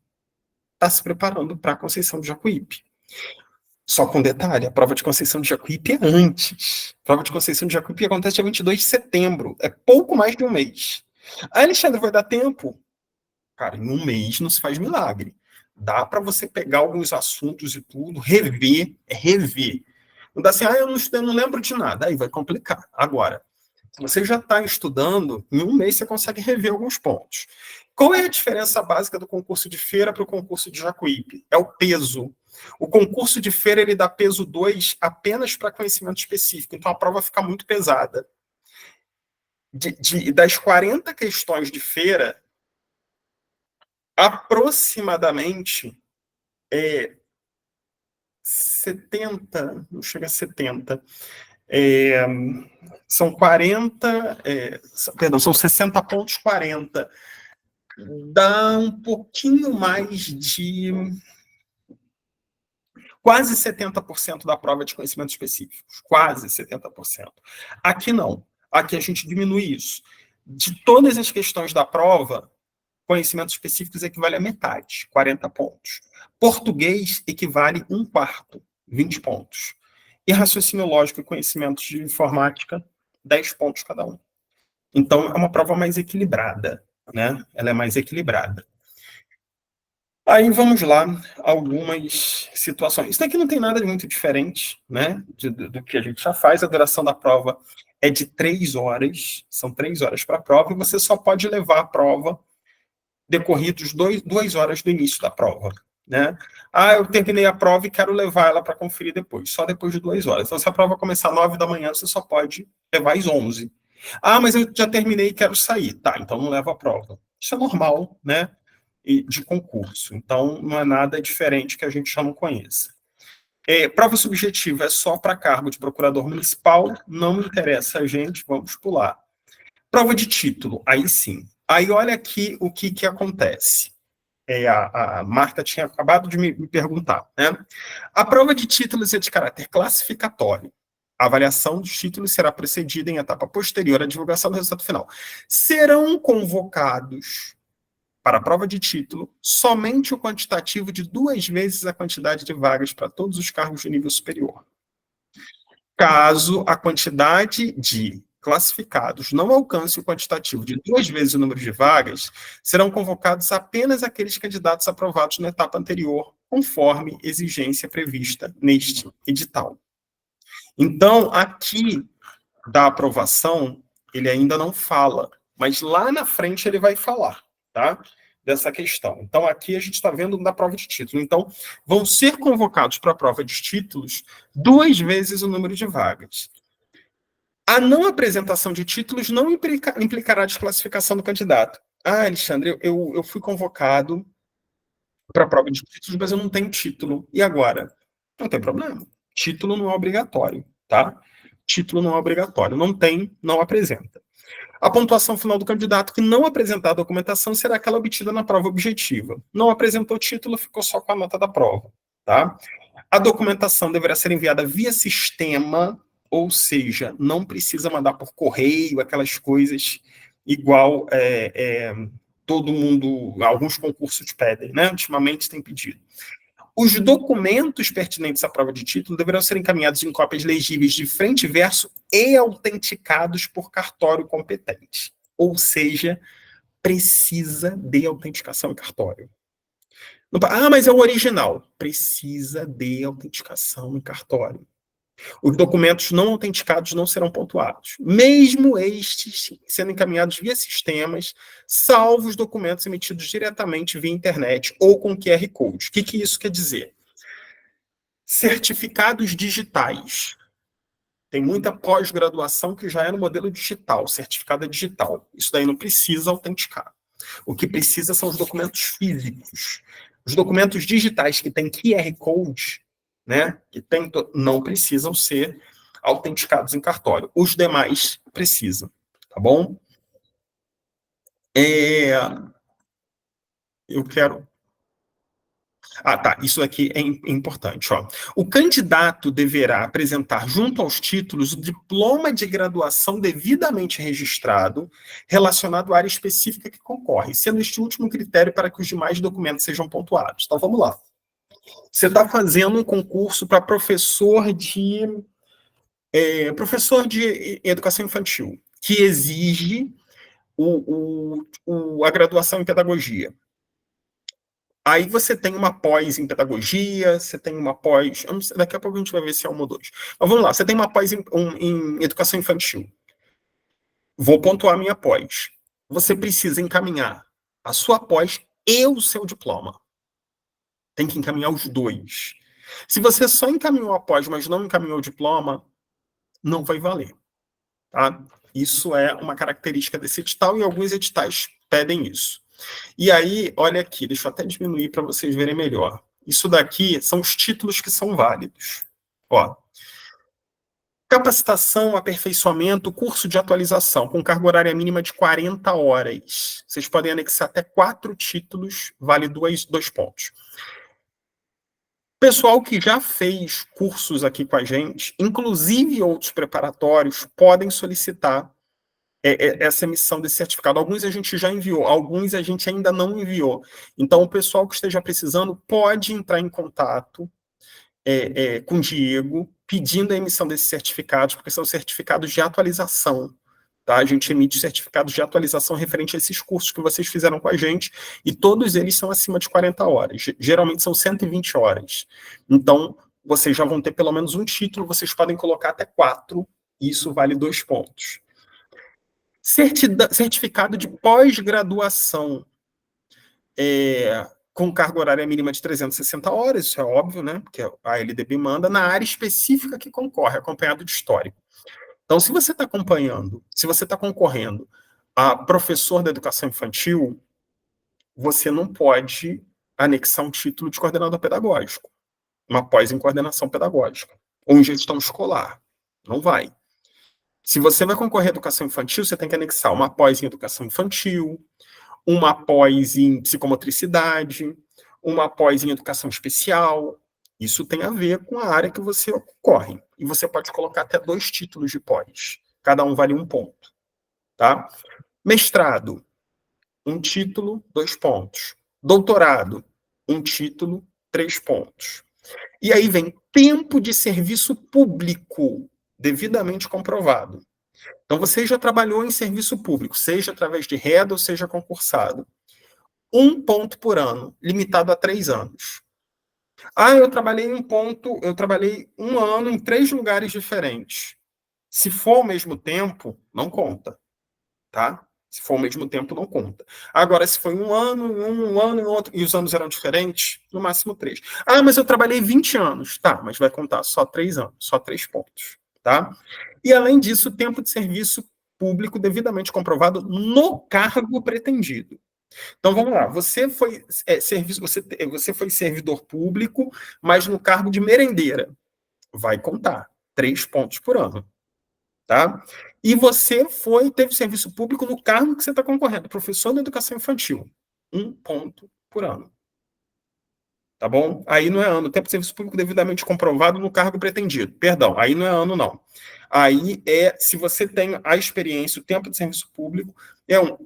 está se preparando para a Conceição do Jacuípe. Só com detalhe, a prova de Conceição do Jacuípe é antes. A prova de Conceição do Jacuípe acontece dia 22 de setembro. É pouco mais de um mês. Alexandre, vai dar tempo? Cara, em um mês não se faz milagre. Dá para você pegar alguns assuntos e tudo, rever. Não dá assim, eu não lembro de nada. Aí vai complicar. Agora, se você já está estudando, em um mês você consegue rever alguns pontos. Qual é a diferença básica do concurso de feira para o concurso de Jacuípe? É o peso. O concurso de feira, ele dá peso 2 apenas para conhecimento específico. Então, a prova fica muito pesada. Das 40 questões de feira, aproximadamente 70, não chega a 70, são 40, são 60 pontos, 40. Dá um pouquinho mais de quase 70% da prova de conhecimentos específicos. Quase 70%. Aqui não. Aqui a gente diminui isso. De todas as questões da prova, conhecimentos específicos equivale a metade, 40 pontos. Português equivale 1/4, 20 pontos. E raciocínio lógico e conhecimentos de informática, 10 pontos cada um. Então, é uma prova mais equilibrada, né? Ela é mais equilibrada. Aí, vamos lá, algumas situações. Isso daqui não tem nada de muito diferente, né? Do que a gente já faz. A duração da prova é de 3 horas. São 3 horas para a prova, e você só pode levar a prova decorridos 2 horas do início da prova, né? Eu terminei a prova e quero levar ela para conferir depois, só depois de 2 horas. Então, se a prova começar às 9 da manhã, você só pode levar às 11. Mas eu já terminei e quero sair. Tá, então não leva a prova. Isso é normal, né? De concurso. Então, não é nada diferente que a gente já não conheça. Prova subjetiva é só para cargo de procurador municipal, não interessa a gente, vamos pular. Prova de título, aí sim. Aí olha aqui o que acontece. A Marta tinha acabado de me perguntar, né? A prova de títulos é de caráter classificatório. A avaliação dos títulos será precedida em etapa posterior à divulgação do resultado final. Serão convocados para a prova de título somente o quantitativo de 2 vezes a quantidade de vagas para todos os cargos de nível superior. Caso a quantidade de classificados não alcance o quantitativo de 2 vezes o número de vagas, serão convocados apenas aqueles candidatos aprovados na etapa anterior, conforme exigência prevista neste edital. Então, aqui da aprovação, ele ainda não fala, mas lá na frente ele vai falar, tá? Dessa questão. Então, aqui a gente está vendo na prova de título. Então, vão ser convocados para a prova de títulos 2 vezes o número de vagas. A não apresentação de títulos não implicará desclassificação do candidato. Alexandre, eu fui convocado para a prova de títulos, mas eu não tenho título. E agora? Não tem problema. Título não é obrigatório, tá? Título não é obrigatório. Não tem, não apresenta. A pontuação final do candidato que não apresentar a documentação será aquela obtida na prova objetiva. Não apresentou título, ficou só com a nota da prova, tá? A documentação deverá ser enviada via sistema, ou seja, não precisa mandar por correio, aquelas coisas igual todo mundo, alguns concursos pedem, né? Ultimamente tem pedido. Os documentos pertinentes à prova de título deverão ser encaminhados em cópias legíveis de frente e verso e autenticados por cartório competente. Ou seja, precisa de autenticação em cartório. Mas é o original. Precisa de autenticação em cartório. Os documentos não autenticados não serão pontuados, mesmo estes sendo encaminhados via sistemas, salvo os documentos emitidos diretamente via internet ou com QR Code. O que isso quer dizer? Certificados digitais. Tem muita pós-graduação que já é no modelo digital, certificado é digital. Isso daí não precisa autenticar. O que precisa são os documentos físicos. Os documentos digitais que têm QR Code, né, não precisam ser autenticados em cartório. Os demais precisam, tá bom? Eu quero... tá, isso aqui é importante. Ó. O candidato deverá apresentar, junto aos títulos, o diploma de graduação devidamente registrado, relacionado à área específica que concorre, sendo este último critério para que os demais documentos sejam pontuados. Então, vamos lá. Você está fazendo um concurso para professor de educação infantil, que exige a graduação em pedagogia. Aí você tem uma pós em pedagogia, você tem uma pós... Sei, daqui a pouco a gente vai ver se é uma ou dois. Mas vamos lá, você tem uma pós em educação infantil. Vou pontuar a minha pós. Você precisa encaminhar a sua pós e o seu diploma. Tem que encaminhar os dois. Se você só encaminhou a pós, mas não encaminhou o diploma, não vai valer. Tá? Isso é uma característica desse edital e alguns editais pedem isso. E aí, olha aqui, deixa eu até diminuir para vocês verem melhor. Isso daqui são os títulos que são válidos. Ó, capacitação, aperfeiçoamento, curso de atualização, com carga horária mínima de 40 horas. Vocês podem anexar até 4 títulos, vale 2 pontos. Pessoal que já fez cursos aqui com a gente, inclusive outros preparatórios, podem solicitar essa emissão desse certificado. Alguns a gente já enviou, alguns a gente ainda não enviou. Então, o pessoal que esteja precisando pode entrar em contato com o Diego, pedindo a emissão desses certificados, porque são certificados de atualização. Tá? A gente emite certificados de atualização referente a esses cursos que vocês fizeram com a gente, e todos eles são acima de 40 horas. Geralmente são 120 horas. Então, vocês já vão ter pelo menos um título, vocês podem colocar até 4, e isso vale 2 pontos. Certificado de pós-graduação com carga horária mínima de 360 horas, isso é óbvio, né? Porque a LDB manda, na área específica que concorre, acompanhado de histórico. Então, se você está concorrendo a professor da educação infantil, você não pode anexar um título de coordenador pedagógico, uma pós em coordenação pedagógica, ou em gestão escolar. Não vai. Se você vai concorrer à educação infantil, você tem que anexar uma pós em educação infantil, uma pós em psicomotricidade, uma pós em educação especial. Isso tem a ver com a área que você concorre. E você pode colocar até 2 títulos de pós. Cada um vale 1 ponto. Tá? Mestrado, 1 título, 2 pontos. Doutorado, 1 título, 3 pontos. E aí vem tempo de serviço público, devidamente comprovado. Então, você já trabalhou em serviço público, seja através de renda ou seja concursado. 1 ponto por ano, limitado a 3 anos. Eu trabalhei 1 ano em 3 lugares diferentes. Se for ao mesmo tempo, não conta. Tá? Se for ao mesmo tempo, não conta. Agora, se foi 1 ano, um ano e outro, e os anos eram diferentes, no máximo 3. Mas eu trabalhei 20 anos. Tá, mas vai contar só 3 anos, só 3 pontos. Tá? E, além disso, tempo de serviço público devidamente comprovado no cargo pretendido. Então, vamos lá. Você foi servidor público, mas no cargo de merendeira. Vai contar 3 pontos por ano. Tá? E você teve serviço público no cargo que você está concorrendo, professor da educação infantil. 1 ponto por ano. Tá bom? Aí não é ano. Tempo de serviço público devidamente comprovado no cargo pretendido. Perdão, aí não é ano, não. Aí se você tem a experiência, o tempo de serviço público,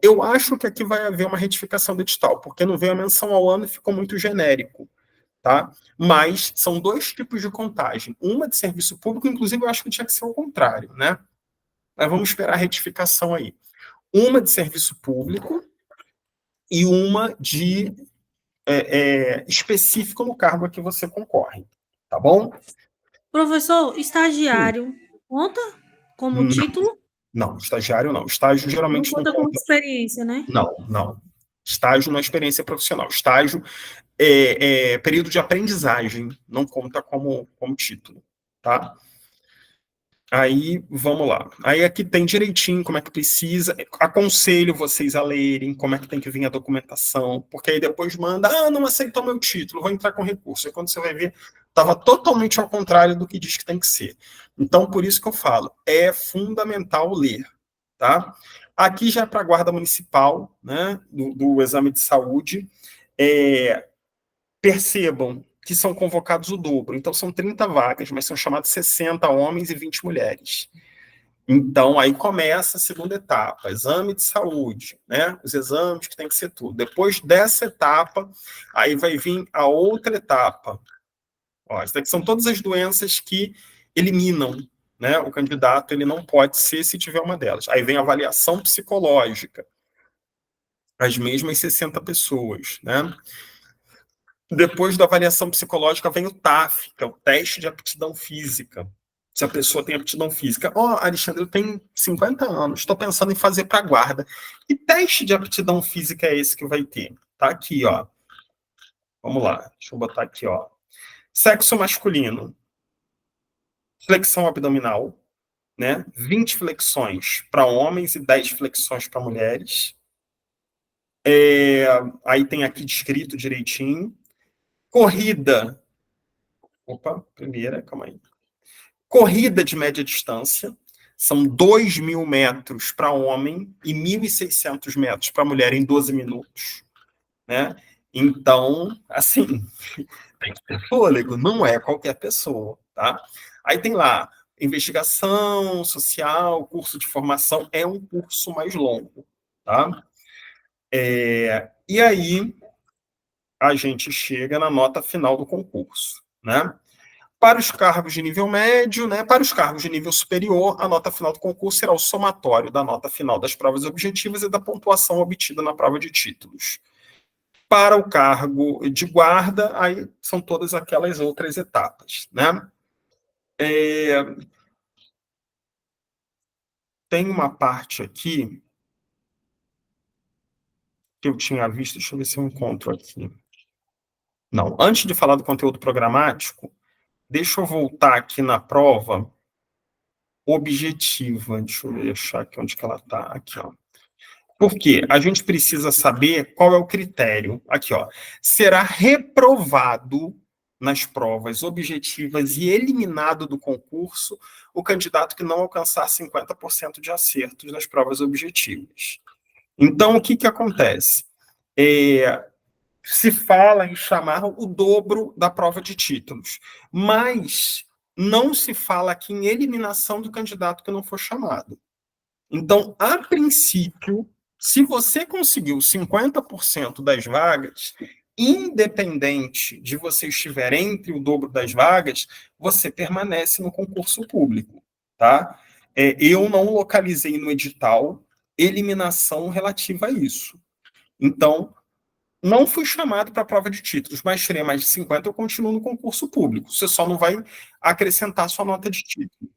eu acho que aqui vai haver uma retificação do edital, porque não veio a menção ao ano e ficou muito genérico. Tá? Mas são 2 tipos de contagem. Uma de serviço público, inclusive eu acho que tinha que ser o contrário, né? Mas vamos esperar a retificação aí. Uma de serviço público e uma de específico no cargo a que você concorre. Tá bom? Professor, estagiário conta como título? Não, estagiário não. Estágio Não geralmente não conta como conta. experiência, né? Não. Estágio não é experiência profissional. Estágio período de aprendizagem, não conta como título, tá? Aí, vamos lá. Aí aqui tem direitinho como é que precisa. Aconselho vocês a lerem como é que tem que vir a documentação, porque aí depois manda, não aceitou meu título, vou entrar com recurso. Aí quando você vai ver, estava totalmente ao contrário do que diz que tem que ser. Então, por isso que eu falo, é fundamental ler, tá? Aqui já é para a Guarda Municipal, né, do exame de saúde, percebam que são convocados o dobro. Então, são 30 vagas, mas são chamados 60 homens e 20 mulheres. Então, aí começa a segunda etapa, exame de saúde, né? Os exames que tem que ser tudo. Depois dessa etapa, aí vai vir a outra etapa. Ó, isso daqui são todas as doenças que eliminam, né? O candidato, ele não pode ser se tiver uma delas. Aí vem a avaliação psicológica, as mesmas 60 pessoas, né? Depois da avaliação psicológica vem o TAF, que é o teste de aptidão física. Se a pessoa tem aptidão física. Alexandre, eu tenho 50 anos, estou pensando em fazer para a guarda. Que teste de aptidão física é esse que vai ter? Tá aqui, ó. Vamos lá, deixa eu botar aqui, ó. Sexo masculino, flexão abdominal, né? 20 flexões para homens e 10 flexões para mulheres. Aí tem aqui descrito direitinho. Corrida. Opa, primeira, calma aí. Corrida de média distância, são 2.000 metros para homem e 1.600 metros para mulher em 12 minutos. Né? Então, assim, tem que ter fôlego, não é qualquer pessoa. Tá? Aí tem lá, investigação social, curso de formação, é um curso mais longo. Tá? E aí, a gente chega na nota final do concurso. Né? Para os cargos de nível médio, né, para os cargos de nível superior, a nota final do concurso será o somatório da nota final das provas objetivas e da pontuação obtida na prova de títulos. Para o cargo de guarda, aí são todas aquelas outras etapas. Né? Tem uma parte aqui que eu tinha visto, deixa eu ver se eu encontro aqui. Não, antes de falar do conteúdo programático, deixa eu voltar aqui na prova objetiva. Deixa eu achar aqui onde que ela está. Aqui, ó. Por quê? A gente precisa saber qual é o critério. Aqui, ó. Será reprovado nas provas objetivas e eliminado do concurso o candidato que não alcançar 50% de acertos nas provas objetivas. Então, o que acontece? Se fala em chamar o dobro da prova de títulos, mas não se fala aqui em eliminação do candidato que não for chamado. Então, a princípio, se você conseguiu 50% das vagas, independente de você estiver entre o dobro das vagas, você permanece no concurso público, tá? Eu não localizei no edital eliminação relativa a isso. Então, não fui chamado para a prova de títulos, mas tirei mais de 50, eu continuo no concurso público. Você só não vai acrescentar sua nota de título.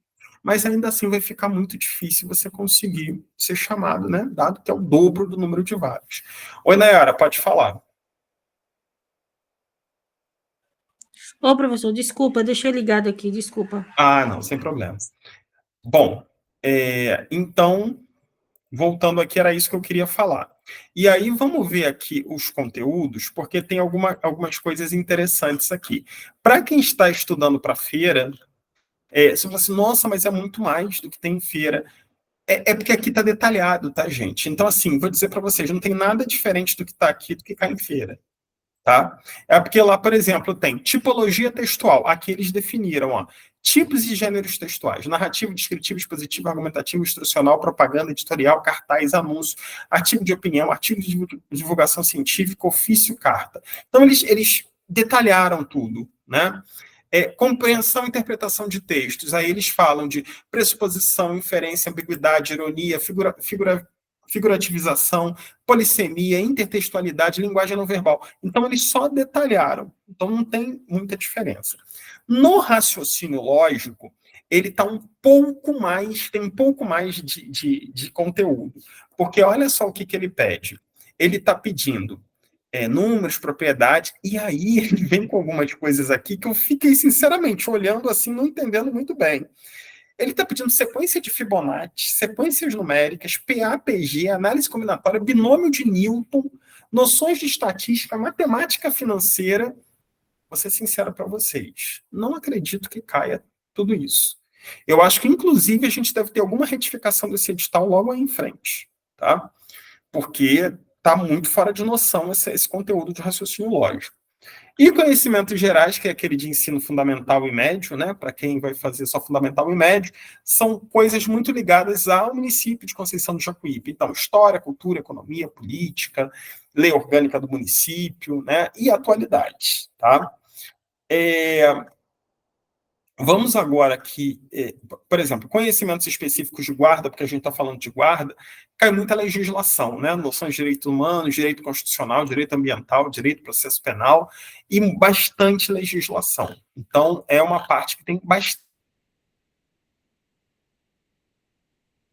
Mas ainda assim vai ficar muito difícil você conseguir ser chamado, né? Dado que é o dobro do número de vagas. Oi, Nayara, pode falar. Ô, professor, desculpa, deixei ligado aqui, desculpa. Não, sem problema. Bom, então, voltando aqui, era isso que eu queria falar. E aí, vamos ver aqui os conteúdos, porque tem algumas coisas interessantes aqui. Para quem está estudando para feira, você fala assim, nossa, mas é muito mais do que tem em feira. Porque aqui está detalhado, tá, gente? Então, assim, vou dizer para vocês, não tem nada diferente do que está aqui do que cai em feira. Tá? É porque lá, por exemplo, tem tipologia textual. Aqui eles definiram, ó, tipos e gêneros textuais: narrativo, descritivo, expositivo, argumentativo, instrucional, propaganda, editorial, cartaz, anúncio, artigo de opinião, artigo de divulgação científica, ofício, carta. Então, eles detalharam tudo, né? Compreensão e interpretação de textos. Aí eles falam de pressuposição, inferência, ambiguidade, ironia, figurativização, polissemia, intertextualidade, linguagem não verbal. Então, eles só detalharam. Então, não tem muita diferença. No raciocínio lógico, ele tá tem um pouco mais de conteúdo. Porque olha só o que ele pede. Ele está pedindo números, propriedade, e aí ele vem com algumas coisas aqui que eu fiquei, sinceramente, olhando assim, não entendendo muito bem. Ele está pedindo sequência de Fibonacci, sequências numéricas, PA, PG, análise combinatória, binômio de Newton, noções de estatística, matemática financeira. Vou ser sincero para vocês, não acredito que caia tudo isso. Eu acho que, inclusive, a gente deve ter alguma retificação desse edital logo aí em frente, tá? Porque está muito fora de noção esse conteúdo de raciocínio lógico. E conhecimentos gerais, que é aquele de ensino fundamental e médio, né, para quem vai fazer só fundamental e médio, são coisas muito ligadas ao município de Conceição do Jacuípe. Então, história, cultura, economia, política, lei orgânica do município, né, e atualidades, tá? Vamos agora aqui, por exemplo, conhecimentos específicos de guarda, porque a gente está falando de guarda, cai muita legislação, né? Noções de direito humano, direito constitucional, direito ambiental, direito processo penal, e bastante legislação. Então, é uma parte que tem bastante.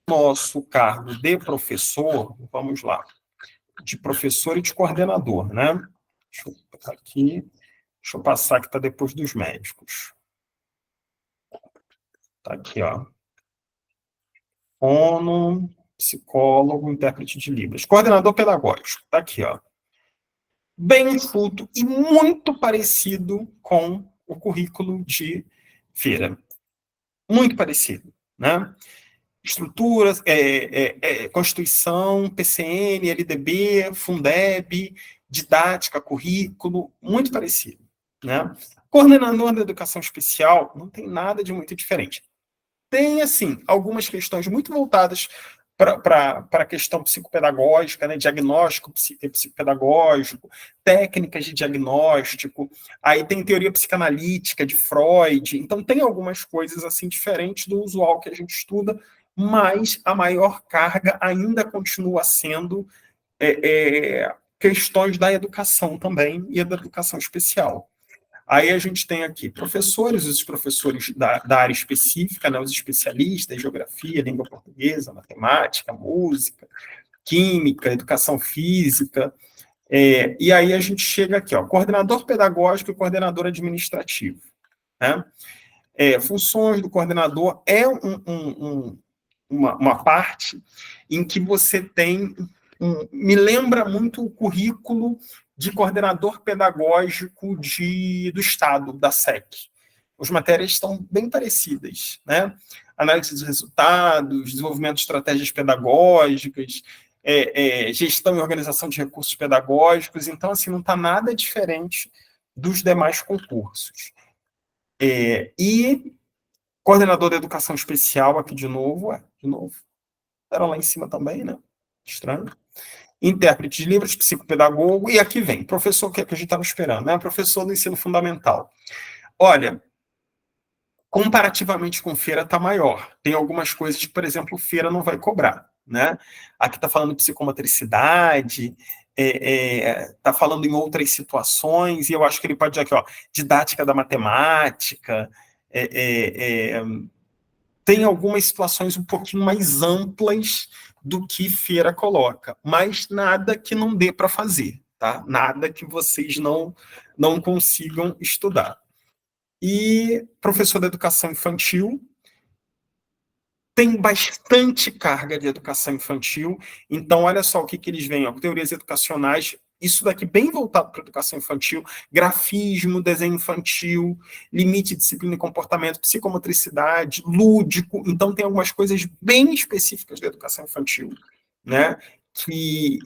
Nosso cargo de professor, vamos lá, de professor e de coordenador, né? Deixa eu botar aqui, deixa eu passar que está depois dos médicos. Tá aqui, ó. Fono, psicólogo, intérprete de Libras. Coordenador pedagógico. Tá aqui, ó. Bem enxuto e muito parecido com o currículo de feira. Muito parecido, né? Estruturas, Constituição, PCN, LDB, Fundeb, didática, currículo, muito parecido, né? Coordenador da educação especial, não tem nada de muito diferente. Tem, assim, algumas questões muito voltadas para a questão psicopedagógica, né, diagnóstico psicopedagógico, técnicas de diagnóstico, aí tem teoria psicanalítica de Freud, então tem algumas coisas assim diferentes do usual que a gente estuda, mas a maior carga ainda continua sendo questões da educação também e da educação especial. Aí a gente tem aqui professores, os professores da área específica, né, os especialistas, geografia, língua portuguesa, matemática, música, química, educação física, e aí a gente chega aqui, ó, coordenador pedagógico e coordenador administrativo, né? Funções do coordenador é uma parte em que você tem, me lembra muito o currículo de coordenador pedagógico do Estado, da SEC. As matérias estão bem parecidas, né? Análise dos resultados, desenvolvimento de estratégias pedagógicas, gestão e organização de recursos pedagógicos, então, assim, não está nada diferente dos demais concursos. E coordenador da educação especial, aqui de novo, era lá em cima também, né? Estranho. Intérprete de Libras, psicopedagogo, e aqui vem, professor, que é que a gente estava esperando, né? Professor do ensino fundamental. Olha, comparativamente com feira está maior. Tem algumas coisas que, por exemplo, feira não vai cobrar, né? Aqui está falando de psicomotricidade, está falando em outras situações, e eu acho que ele pode dizer aqui, ó, didática da matemática, tem algumas situações um pouquinho mais amplas do que feira coloca, mas nada que não dê para fazer, tá? Nada que vocês não consigam estudar. E professor da educação infantil, tem bastante carga de educação infantil, então olha só o que eles veem, ó, teorias educacionais, isso daqui bem voltado para a educação infantil, grafismo, desenho infantil, limite, disciplina e comportamento, psicomotricidade, lúdico, então tem algumas coisas bem específicas da educação infantil, né, que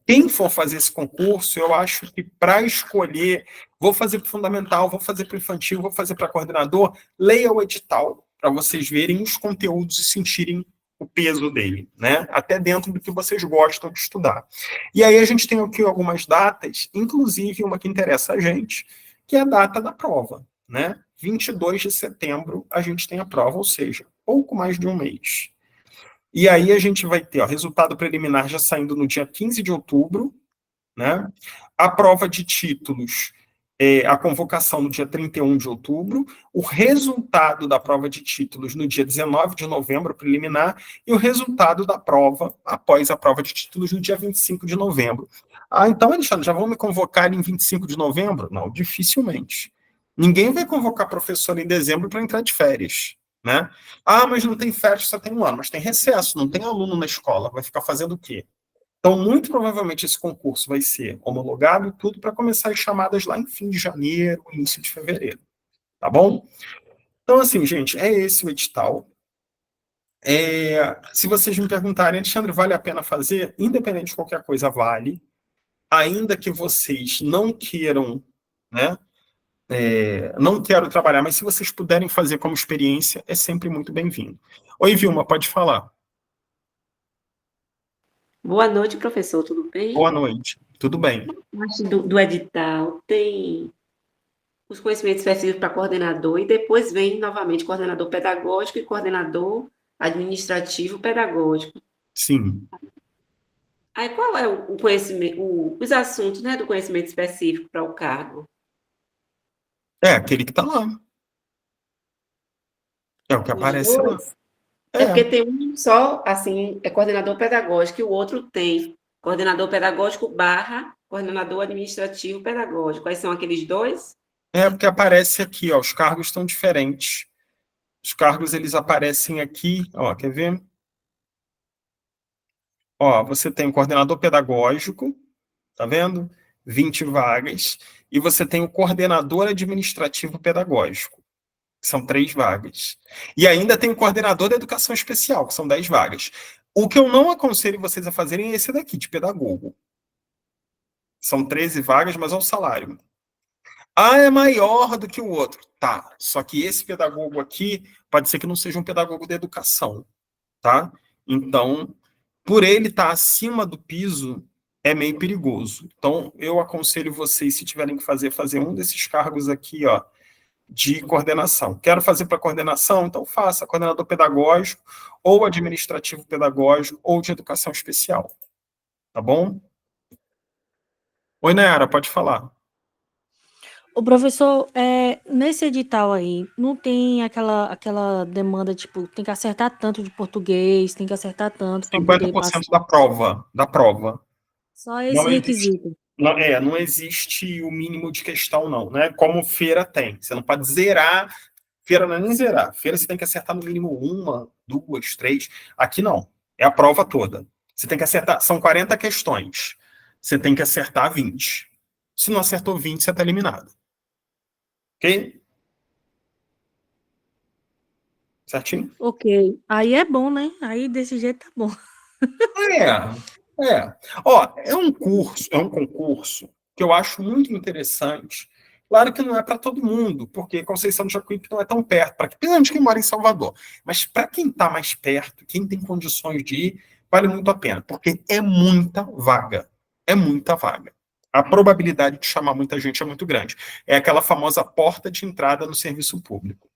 quem for fazer esse concurso, eu acho que para escolher, vou fazer para o fundamental, vou fazer para o infantil, vou fazer para coordenador, leia o edital, para vocês verem os conteúdos e sentirem o peso dele, né? Até dentro do que vocês gostam de estudar. E aí a gente tem aqui algumas datas, inclusive uma que interessa a gente, que é a data da prova, né? 22 de setembro a gente tem a prova, ou seja, pouco mais de um mês. E aí a gente vai ter, ó, resultado preliminar já saindo no dia 15 de outubro, né? A prova de títulos a convocação no dia 31 de outubro, o resultado da prova de títulos no dia 19 de novembro, preliminar, e o resultado da prova após a prova de títulos no dia 25 de novembro. Ah, então, Alexandre, já vão me convocar em 25 de novembro? Não, dificilmente. Ninguém vai convocar professor em dezembro para entrar de férias, né? Ah, mas não tem férias, só tem um ano, mas tem recesso, não tem aluno na escola, vai ficar fazendo o quê? Então, muito provavelmente, esse concurso vai ser homologado e tudo para começar as chamadas lá em fim de janeiro, início de fevereiro. Tá bom? Então, assim, gente, é esse o edital. Se vocês me perguntarem, Alexandre, vale a pena fazer? Independente de qualquer coisa, vale. Ainda que vocês não queiram, né? Não quero trabalhar, mas se vocês puderem fazer como experiência, é sempre muito bem-vindo. Oi, Vilma, pode falar. Boa noite, professor, tudo bem? Boa noite. Tudo bem. Parte do edital tem os conhecimentos específicos para coordenador e depois vem novamente coordenador pedagógico e coordenador administrativo pedagógico. Sim. Aí qual é o conhecimento, os assuntos, né, do conhecimento específico para o cargo? É aquele que está lá. É o que Os aparece lá. dois? É porque tem um só, assim, é coordenador pedagógico e o outro tem coordenador pedagógico barra coordenador administrativo pedagógico. Quais são aqueles dois? Porque aparece aqui, ó, os cargos estão diferentes. Os cargos, eles aparecem aqui, ó, quer ver? Ó, você tem o coordenador pedagógico, tá vendo? 20 vagas. E você tem o coordenador administrativo pedagógico, que são 3 vagas. E ainda tem o coordenador da educação especial, que são 10 vagas. O que eu não aconselho vocês a fazerem é esse daqui, de pedagogo. São 13 vagas, mas olha o salário. Ah, é maior do que o outro. Tá, só que esse pedagogo aqui pode ser que não seja um pedagogo de educação, tá? Então, por ele estar acima do piso, é meio perigoso. Então, eu aconselho vocês, se tiverem que fazer um desses cargos aqui, ó, de coordenação. Quero fazer para coordenação? Então faça coordenador pedagógico, ou administrativo pedagógico, ou de educação especial. Tá bom? Oi, Nayara, pode falar. O professor, nesse edital aí, não tem aquela demanda, tipo, tem que acertar tanto de português, tem que acertar tanto para poder 50% passar. da prova. Só esse Não existe, requisito. não existe o mínimo de questão, não, né? Como feira tem. Você não pode zerar. Feira não é nem zerar. Feira você tem que acertar no mínimo 1, 2, 3. Aqui não. É a prova toda. Você tem que acertar. São 40 questões. Você tem que acertar 20. Se não acertou 20, você está eliminado. Ok? Certinho? Ok. Aí é bom, né? Aí desse jeito tá bom. Ó, é um concurso que eu acho muito interessante. Claro que não é para todo mundo, porque Conceição do Jacuípe não é tão perto, para principalmente quem mora em Salvador. Mas para quem está mais perto, quem tem condições de ir, vale muito a pena, porque é muita vaga. É muita vaga. A probabilidade de chamar muita gente é muito grande. É aquela famosa porta de entrada no serviço público.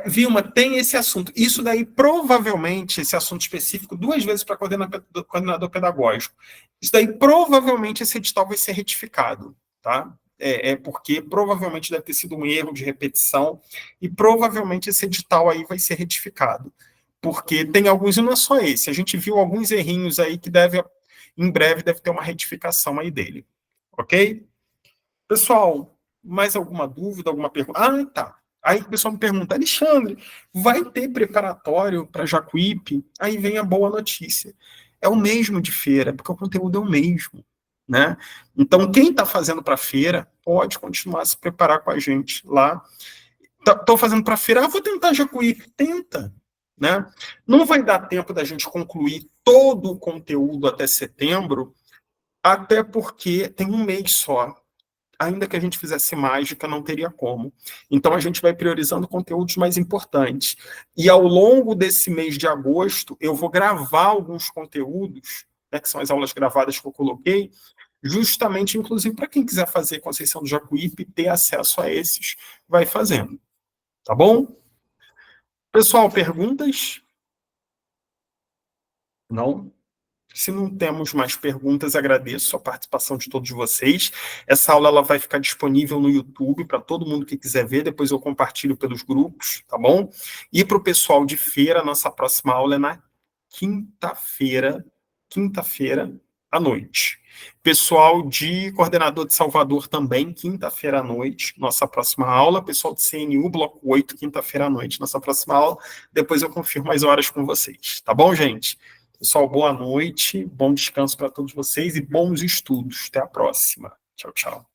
Vilma, tem esse assunto. Isso daí, provavelmente, esse assunto específico, 2 vezes para coordenador pedagógico. Isso daí, provavelmente, esse edital vai ser retificado, tá? Porque provavelmente deve ter sido um erro de repetição e provavelmente esse edital aí vai ser retificado. Porque tem alguns, e não é só esse, a gente viu alguns errinhos aí que em breve, deve ter uma retificação aí dele. Ok? Pessoal, mais alguma dúvida, alguma pergunta? Ah, tá. Aí o pessoal me pergunta, Alexandre, vai ter preparatório para Jacuípe? Aí vem a boa notícia. É o mesmo de feira, porque o conteúdo é o mesmo, né? Então, quem está fazendo para feira, pode continuar a se preparar com a gente lá. Estou fazendo para feira, vou tentar Jacuípe. Tenta, né? Não vai dar tempo da gente concluir todo o conteúdo até setembro, até porque tem um mês só. Ainda que a gente fizesse mágica, não teria como. Então, a gente vai priorizando conteúdos mais importantes. E ao longo desse mês de agosto, eu vou gravar alguns conteúdos, né, que são as aulas gravadas que eu coloquei, justamente, inclusive, para quem quiser fazer Conceição do Jacuípe, ter acesso a esses, vai fazendo. Tá bom? Pessoal, perguntas? Não? Se não temos mais perguntas, agradeço a participação de todos vocês. Essa aula ela vai ficar disponível no YouTube para todo mundo que quiser ver, depois eu compartilho pelos grupos, tá bom? E para o pessoal de feira, a nossa próxima aula é na quinta-feira à noite. Pessoal de Coordenador de Salvador também, quinta-feira à noite, nossa próxima aula. Pessoal de CNU, Bloco 8, quinta-feira à noite, nossa próxima aula. Depois eu confirmo as horas com vocês, tá bom, gente? Pessoal, boa noite, bom descanso para todos vocês e bons estudos. Até a próxima. Tchau, tchau.